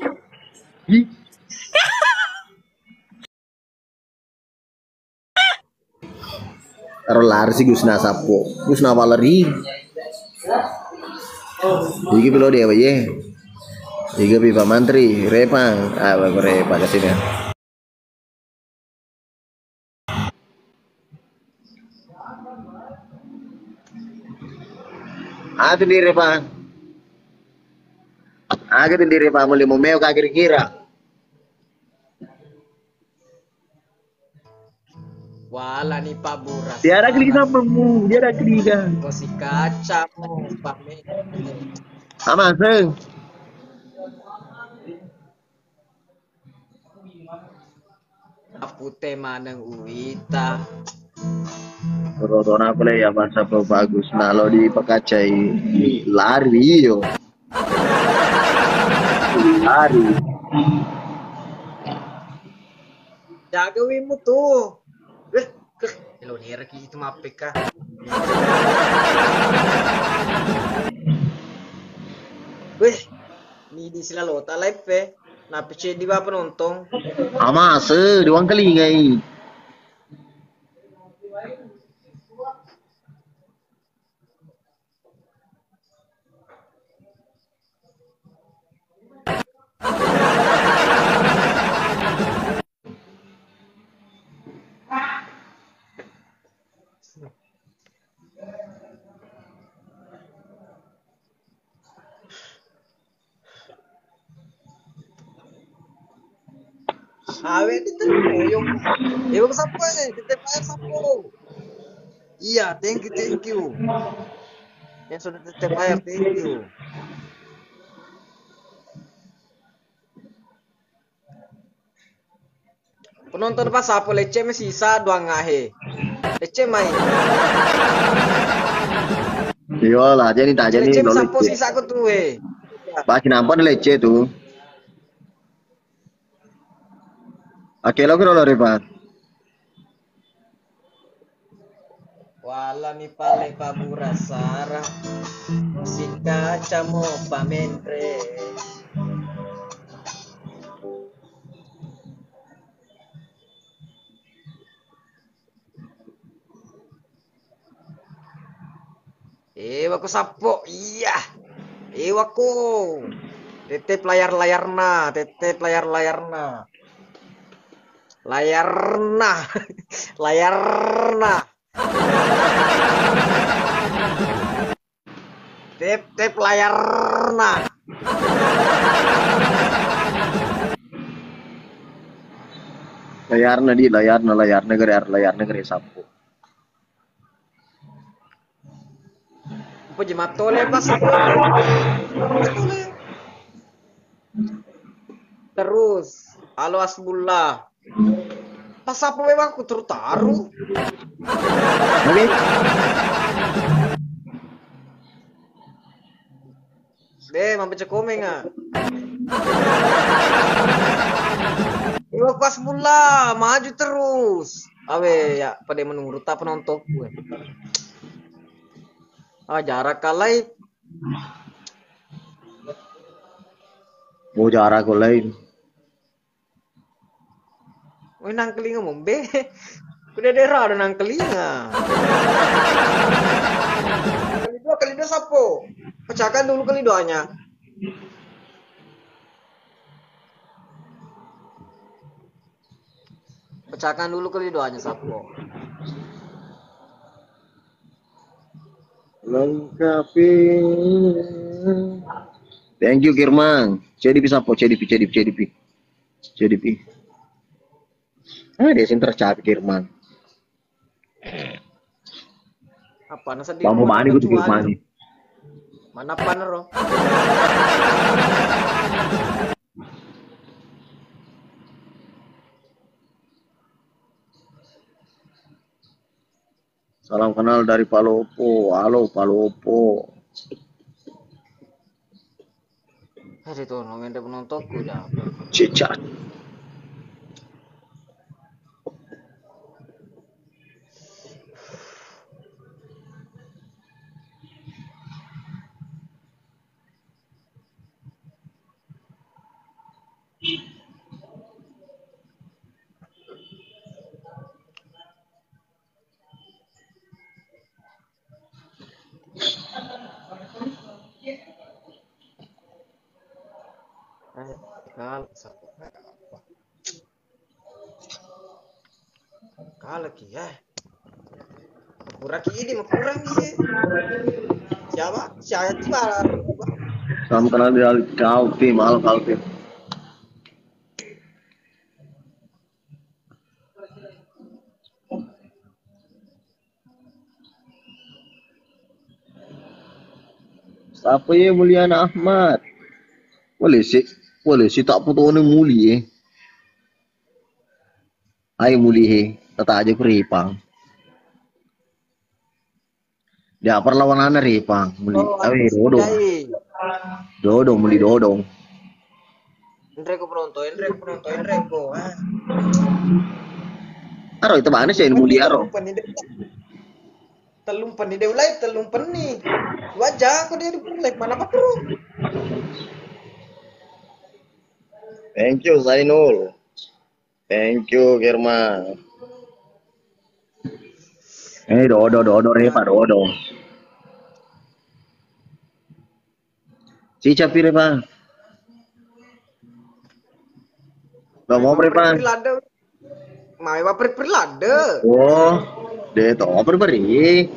Taruh lari sih Gusna sapo. Gusna lari. Iki bilo dia baye. Iki pipa mantri, repang. Repa ke sini. Atu di repa. Agak di repa mulai mau meo kira-kira. Wala ni Pabura. Dia ada klik sama mu, dia ada klik kan. Si kaca mo pame. Ama seng. Apute manang uita. Tonton apa lah ya bahasa bagus. Nah lo di pekacai lari yo. Lari. Jaga wimu tuh. Lo nira ki itu mapeka. Weh, ni di sila lo ta live eh. Napiche di ba penonton? Amase doang kali ngai. Awe dito yung iwag sapo eh, dito pa sapo. Iya, thank you. Yang sudah tetep air, thank you. Penonton pas sapo lece sisa dua ngahe. Lece main. Yo lah jadi tak jadi Lece lo sapo lecce. sisa aku tuh eh. Baki nampak lecce tuh. Oke lo kira lo ribat. Wala mi pale pabura sara. Sika chamo pamendre. Ewa ko sapo, iya. Ewa ko. Tetep layar-layarna, tetep layar-layarna. Layarna. Layarna. Tep layarna. Layar negeri sapu. Apa jematole pas apa? Matole. Terus, halo asbullah. Pas apa memang aku tertaruh. Oke. Deh, mampir cekomeng ah. Iwak pas mula, maju terus. Awe ya, pada menurut tak penonton gue. Ah, jarak kalai. Mau jarak ko lain. Woi nang kelinga mombe. Kuda daerah ada nang kelinga. Kali dua sapo. Pecahkan dulu kali doanya. Pecahkan dulu kali doanya sapo. Lengkapi. Thank you Kirman. CDP sapo, CDP. Ah, dia sing tercapek Kirman. Apa nasa di Bambu rumah mani ada ku cuan. Kirman. Mana panero? Salam kenal dari Palopo. Halo Palopo. Itu nongeng de penontonku dah. Cicat. Kalau ki ya. Kurang ki ini mah kurang ni. Siapa? Siapa tu balar. Salam kenal dari Kaltim. Halo Kaltim. Siapa ya Mulyana Ahmad? Boleh sih tak foto ni muli eh. Ayo mulihe, tata aja ku ripang. Dia perlawanan ripang, muli. Oh, Awe anjing dodong, jahil. dodong muli dodong. Enreko penonton, Enreko. Ah, Aro itu mana sih muli aro? telumpan ni dia live, telumpan ni. Wajah aku dia di live mana pak bro? Thank you Zainul. Thank you Germa. Dodo repa dodo. Si capi repa. Gak mau repa. Mai waper perlada. Oh, deh toh beri.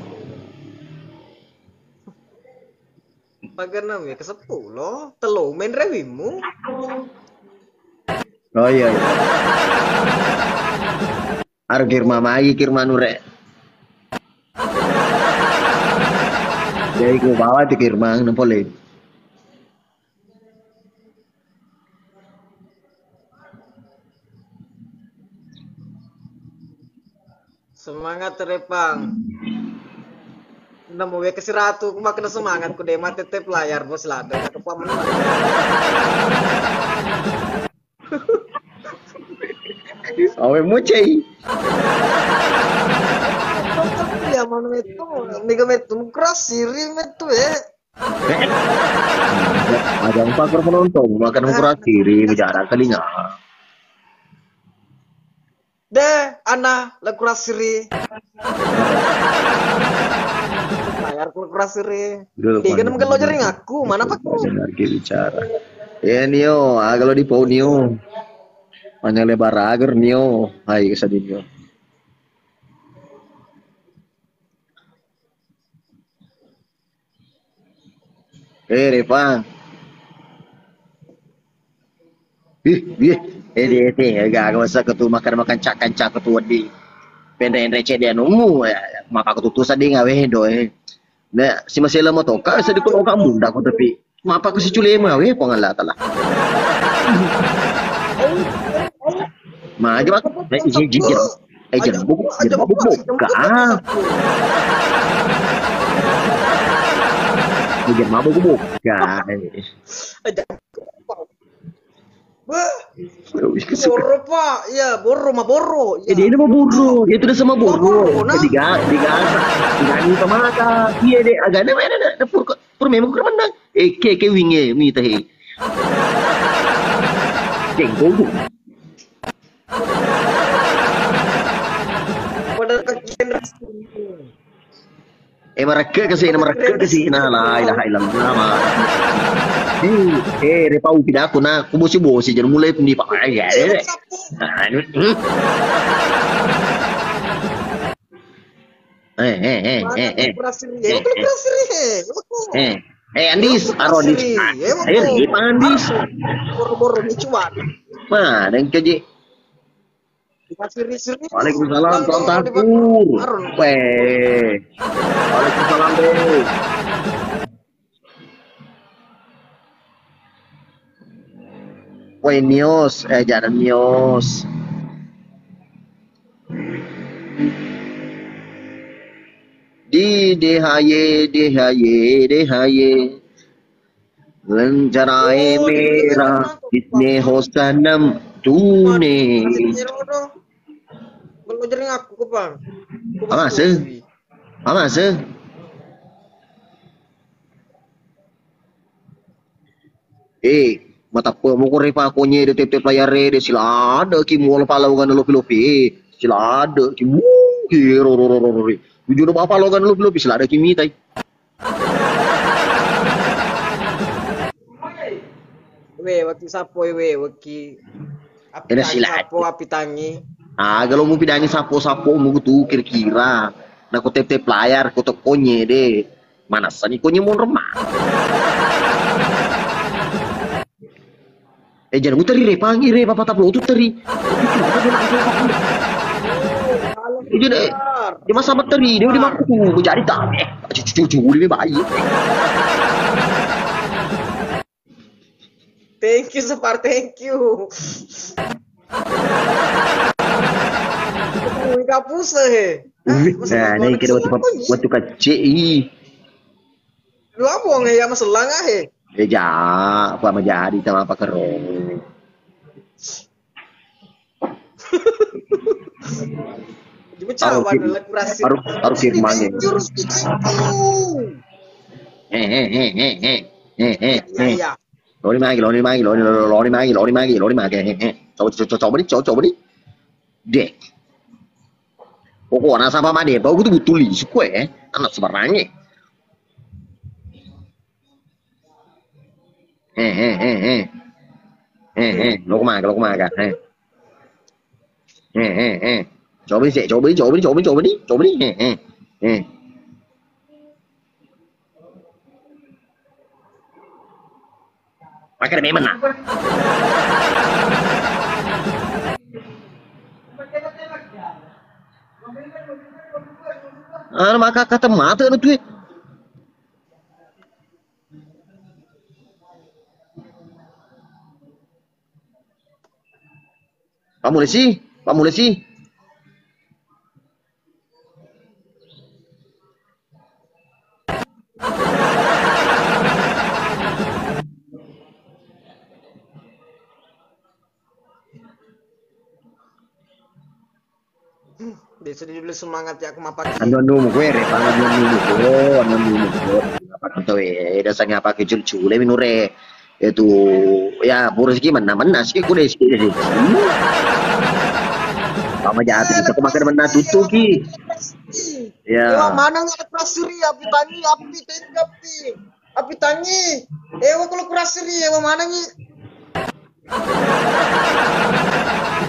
Paganam ya ke 10 telo main rewimu. Oh iya. Ar Germa mai Germa nure. Jadi ku bawa ti Germa nempole. Semangat Repang. Nemu we ke si Ratu, makin semangat ku deh mati tep layar bos lada ke paman. Awe mucai. Ya mana itu, mega metu keras siri metu ya. Ada 4 penonton makan ukuran kiri bicara telinga. Deh, ana la keras siri. Layar ku keras siri. Dia kan mungkin lo jaring aku, mana pak? Lagi bicara. Ya Nio, kalau di pau Nio. Panjang lebar agar Nio. Hai kesadinio. Repa. Agak masa ketu makan cakan ketu di pendek receh dia numu ya maka ketu tuh sadi ngawe do nah si masih lama toka sadi ko kamu ndak ko tapi mapa ko si cule mawe pangala tala ma aja mak jijir jangan bubuk ka jangan mabuk ka Boro pak, ya boro mah boro. Dia ini mau buru, dia sudah sama buru. Tiga mata. Iya deh, agaknya mana ada pur memang kurang menang. Ke winge, mi teh. Cengkong. Pada kakian mereka ke sini nah la ilaha illallah. Repau pidaku na kubosi jangan mulai pundi pak ya. Andis, Arodis. Andis. Boro-boro ni cuan. Mana yang keji? Waalaikumsalam, Tuan Takur. Waalaikumsalam deh. Nios, jangan Nios. DHY. Lencarai merah, itne hosanam tune. Belum jaring aku ke bang. Amas. Mata po mo ko repa ko nye de tep layar de sila ada ki mo palawan lopi sila ada ki ro video do apa logan lopi sila ada ki mitai waktu sapo waktu ada sila sapo api tangi kalau mau pidangi sapo mo tu kira-kira na ko tep layar ko to konye de mana sani konye mo remah jangan muteri pangi papa taplo tu teri. Dia masa materi dia maku jadi tak. Cucu dia bayi. Thank you Separ, thank you. Kapus he. Nah, ini kira waktu kecil. Lu apa nggak ya masalah nggak he? Ya, apa menjadi sama apa kerong. Dibaca adalah kurasi. Harus firmannya. Jurus itu. Ya. Lori magi. Coba nih. Deh. Pokoknya sama made, bau itu betul suku anak sebenarnya. Lo kemana? Coba nih. Pakai memang nak. Maka kata mata nu tuh. Pak Mulesi. Dia sedih dulu semangat ya aku mapak. Anu gue repangan anu. Apa tuh dasarnya pakai cule minure. Itu ya boros gimana sih kuda sih. Sama jahat itu kemakan mana tutup ki. Ya. Mana nggak kurasiri api tangi. Kalau kurasiri mana nih?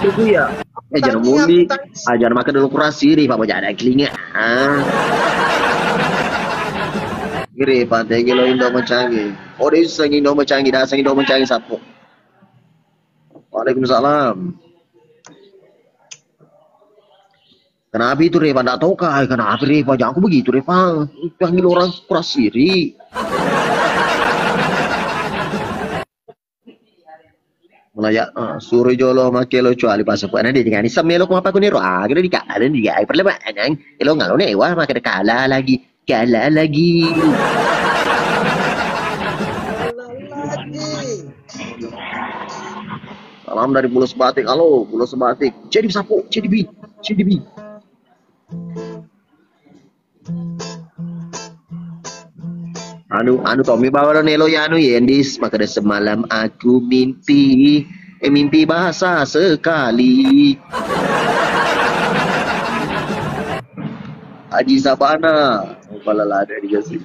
Itu ya. Jangan mundi, jangan makan dulu kurasi nih, Pak jangan kelingnya. Kiri pantai gelo Indo mencanggih. Oh dia sang Indo mencanggih, dasang Indo mencanggih sapu. Waalaikumsalam. Kenapa itu Repa? Nggak tahu kah? Kenapa Repa? Jangan aku begitu Repa. Panggil orang kurasi nih. Mulai suruh jolo makelo cuali pasok ana dia ngani samelo ko apa ko niro agre di kalan di ay perle anang elo ngalo ne wa makada kala lagi. Salam dari Pulau Sebatik. Halo Pulau Sebatik. Jadi sapu, jadi bi. Anu Tommy bawa nelo ya anu Yendis makanya semalam aku mimpi basah sekali. Haji Sabana kepala ada dia sih.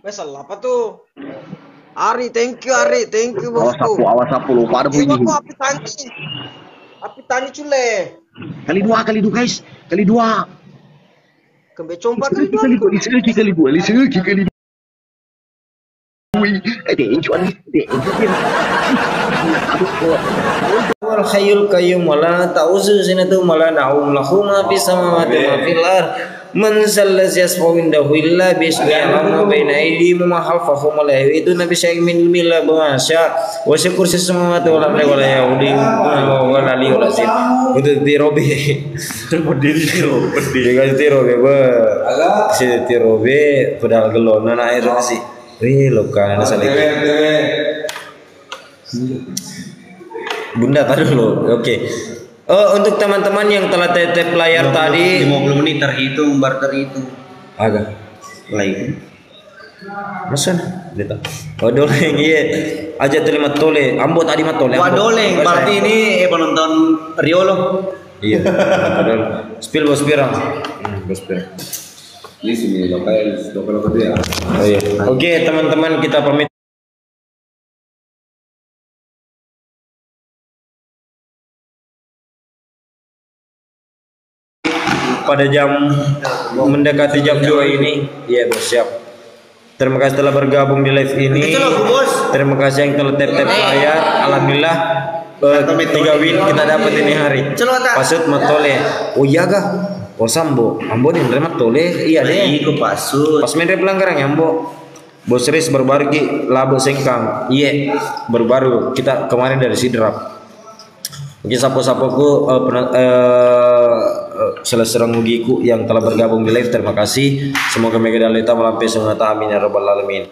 Masalah apa tuh? Ari, thank you bosku. Awas sapu lu pada bunyi. Api tani cule. Kali dua guys, kali dua. Kembe compa kali dua. Kali dua. Wal hayyul qayyum wala ta'uzu sinatu wala na'um lahu ma fis samawati wa fil ard man sallazi yasfa'u indahu illa bismillahi baina aydihim ma khalfahum la yahidu nabi syai'in min milla bawasya wa syukur samawati wal ardi wala yaudi wa la li wala zin udah tirobe tirobe pedal gelonan air sih lokan saling Bunda tadi dulu. Oke. Untuk teman-teman yang telah tap layar tadi 50 menit terhitung agak lain. Masa beta. Doleng iya. Aja terima tole. Ambo tadi mah tole. Doleng berarti ini penonton Riolo. Iya. Spill bos pirang. Bos pirang. Ini sini lokal dia. Oh iya. Oke, teman-teman kita pamit. Pada jam mendekati jam 2 ini, ya bos siap. Terima kasih telah bergabung di live ini. Terima kasih yang telah tap layar. Alhamdulillah 3 win kita dapat ini hari. Pasut matole. Oh iya kah? Oh sambo. Ambo nih nerima tole. Iya deh. Iku pasut. Pas main pelanggaran ya ambo. Bos Riz berbaru ki labo sengkang. Iya, berbaru. Kita kemarin dari Sidrap. Oke, sapo-sapoku selesai mugiku yang telah bergabung di live. Terima kasih. Semoga Mega Dalita melampaui sunata amin ya rabbal alamin.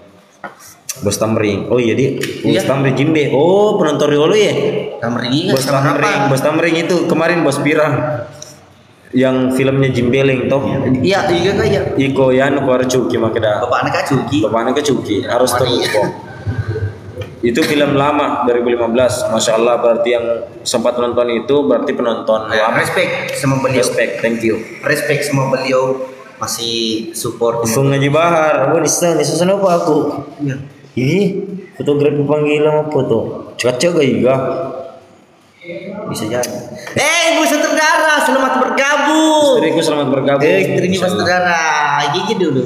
Bos Tamring. Oh iya di. Bos Tamring Jimbe. Oh, penonton Riolo ya. Tamring. Bos Tamring. Bos Tamring itu kemarin Bos Pirang. Yang filmnya Jimbeleng toh. Iya, iya kayak. Iko Yan Kuarcuki makeda. Bapaknya Kacuki. Bapaknya Kacuki. Harus terus. Itu film lama 2015. Masya Allah, berarti yang sempat nonton itu berarti penonton lama. Respect sama beliau. Respect, thank you. Respect sama beliau masih support. Sung Ngaji Bahar. Oh, Nisa apa aku? Iya. Ini fotografi panggilan apa tuh? Caca gak? Bisa jadi. Ibu saudara, selamat bergabung. Istriku selamat bergabung. Istrinya Mas saudara, gigi dulu.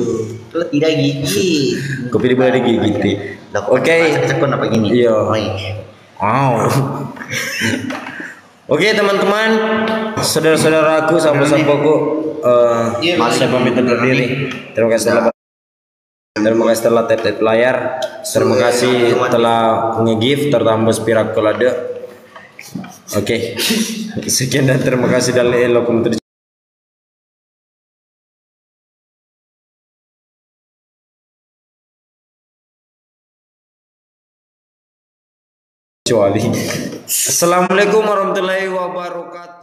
Kalau tidak gigi. Kopi boleh digigiti. Oke. Cekon apa gini? Iya. Wow. Oke teman-teman, saudara-saudaraku, sahabat-sahabatku, saya pamit undur diri. Terima kasih telah tap layar. Terima kasih telah nge-give tertambah spirak kolade. Oke. Sekian dan terima kasih dari Elokum kecuali. Assalamualaikum warahmatullahi wabarakatuh.